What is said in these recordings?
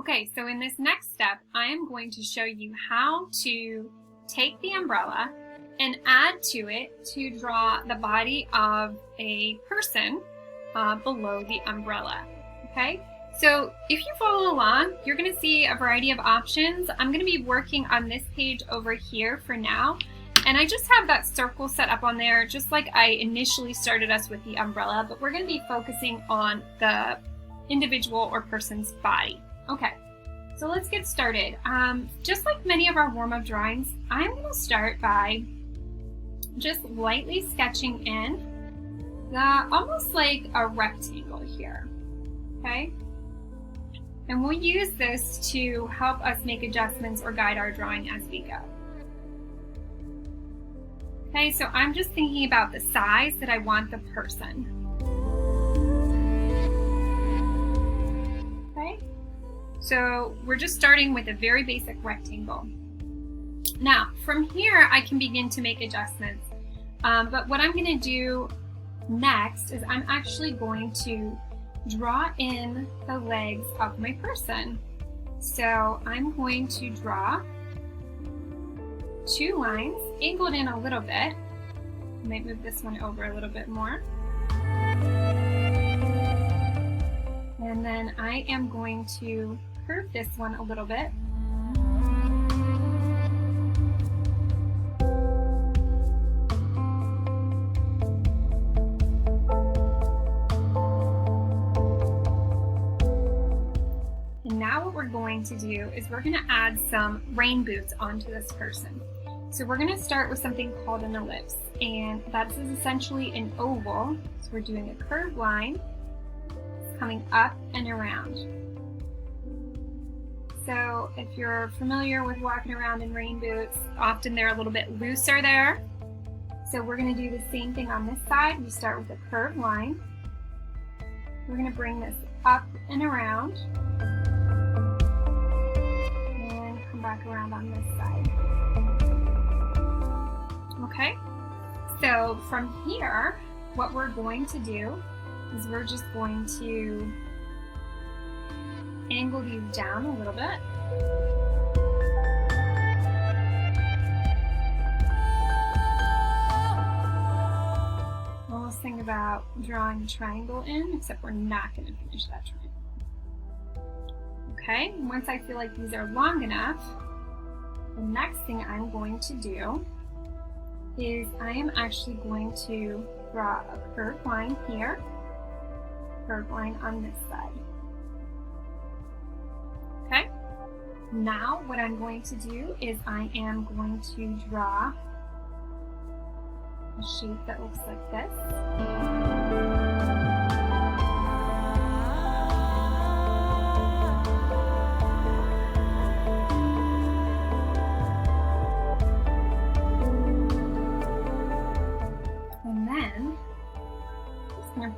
Okay, so in this next step, I am going to show you how to take the umbrella and add to it to draw the body of a person below the umbrella, okay? So if you follow along, you're gonna see a variety of options. I'm gonna be working on this page over here for now, and I just have that circle set up on there just like I initially started us with the umbrella, but we're gonna be focusing on the individual or person's body. Okay, so let's get started. Just like many of our warm-up drawings, I'm gonna start by just lightly sketching in almost like a rectangle here, okay? And we'll use this to help us make adjustments or guide our drawing as we go. Okay, so I'm just thinking about the size that I want the person. Okay, so we're just starting with a very basic rectangle. Now, from here, I can begin to make adjustments. But what I'm gonna do next is I'm actually going to draw in the legs of my person. So I'm going to draw two lines, angled in a little bit. I might move this one over a little bit more. And then I am going to curve this one a little bit. Now what we're going to do is we're going to add some rain boots onto this person. So we're going to start with something called an ellipse, and that is essentially an oval. So we're doing a curved line coming up and around. So if you're familiar with walking around in rain boots, often they're a little bit looser there. So we're going to do the same thing on this side. We start with a curved line. We're going to bring this up and around. Back around on this side. Okay, so from here, what we're going to do is we're just going to angle these down a little bit. Almost think about drawing a triangle in, except we're not going to finish that triangle. Okay, once I feel like these are long enough, the next thing I'm going to do is I am actually going to draw a curved line here, curved line on this side. Okay, now what I'm going to do is I am going to draw a shape that looks like this.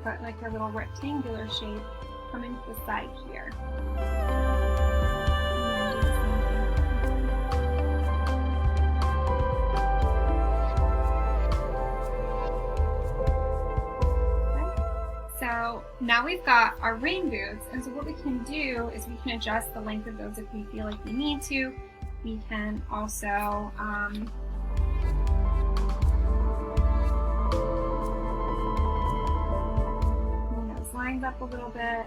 Put like a little rectangular shape coming to the side here. Okay. So now we've got our rain boots, and so what we can do is we can adjust the length of those if we feel like we need to. We can also lines up a little bit.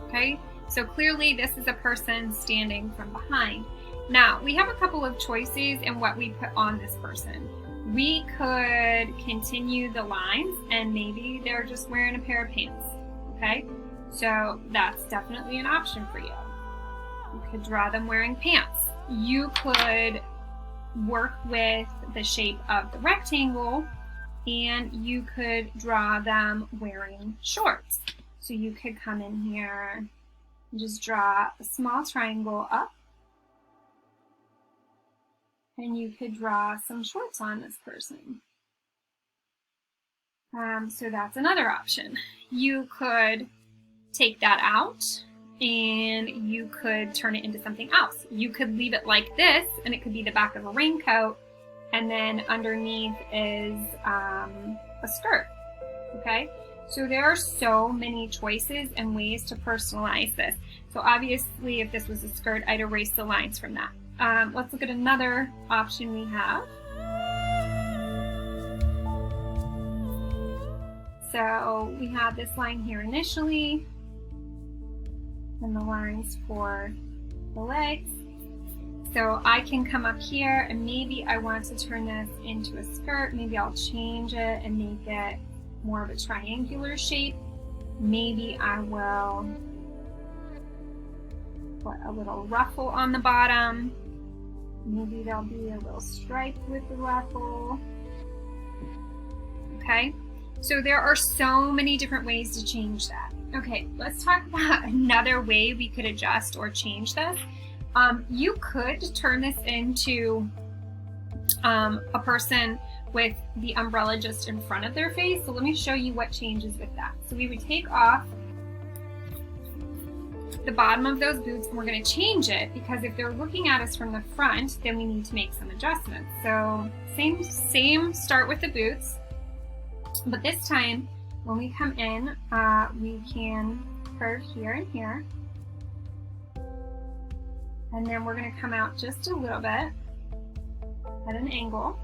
Okay, so clearly this is a person standing from behind. Now, we have a couple of choices in what we put on this person. We could continue the lines and maybe they're just wearing a pair of pants. Okay, so that's definitely an option for you. You could draw them wearing pants. You could work with the shape of the rectangle, and you could draw them wearing shorts. So you could come in here and just draw a small triangle up, and you could draw some shorts on this person. So that's another option. You could take that out and you could turn it into something else. You could leave it like this, and it could be the back of a raincoat, and then underneath is a skirt. Okay, So there are so many choices and ways to personalize this. So obviously if this was a skirt, I'd erase the lines from that. Let's look at another option we have. So we have this line here initially, and the lines for the legs. So I can come up here and maybe I want to turn this into a skirt. Maybe I'll change it and make it more of a triangular shape. Maybe I will put a little ruffle on the bottom. Maybe there'll be a little stripe with the ruffle. Okay, so there are so many different ways to change that. Okay, let's talk about another way we could adjust or change this. You could turn this into a person with the umbrella just in front of their face. So let me show you what changes with that. So we would take off the bottom of those boots and we're going to change it, because if they're looking at us from the front, then we need to make some adjustments. So same start with the boots, but this time when we come in, we can curve here and here. And then we're going to come out just a little bit at an angle.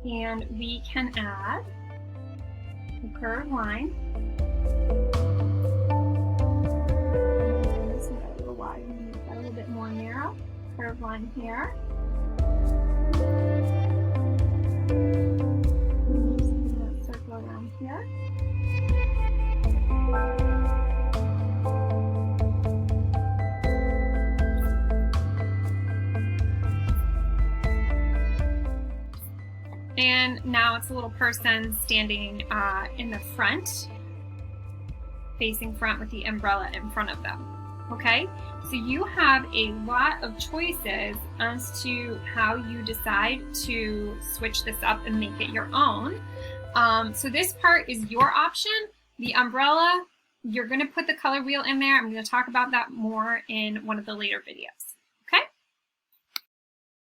And we can add a curved line. This is a little wide, and make that a little bit more narrow. Curved line here. Just going to circle around here. And now it's a little person standing in the front, facing front with the umbrella in front of them. Okay, so you have a lot of choices as to how you decide to switch this up and make it your own. So this part is your option. The umbrella, you're going to put the color wheel in there. I'm going to talk about that more in one of the later videos.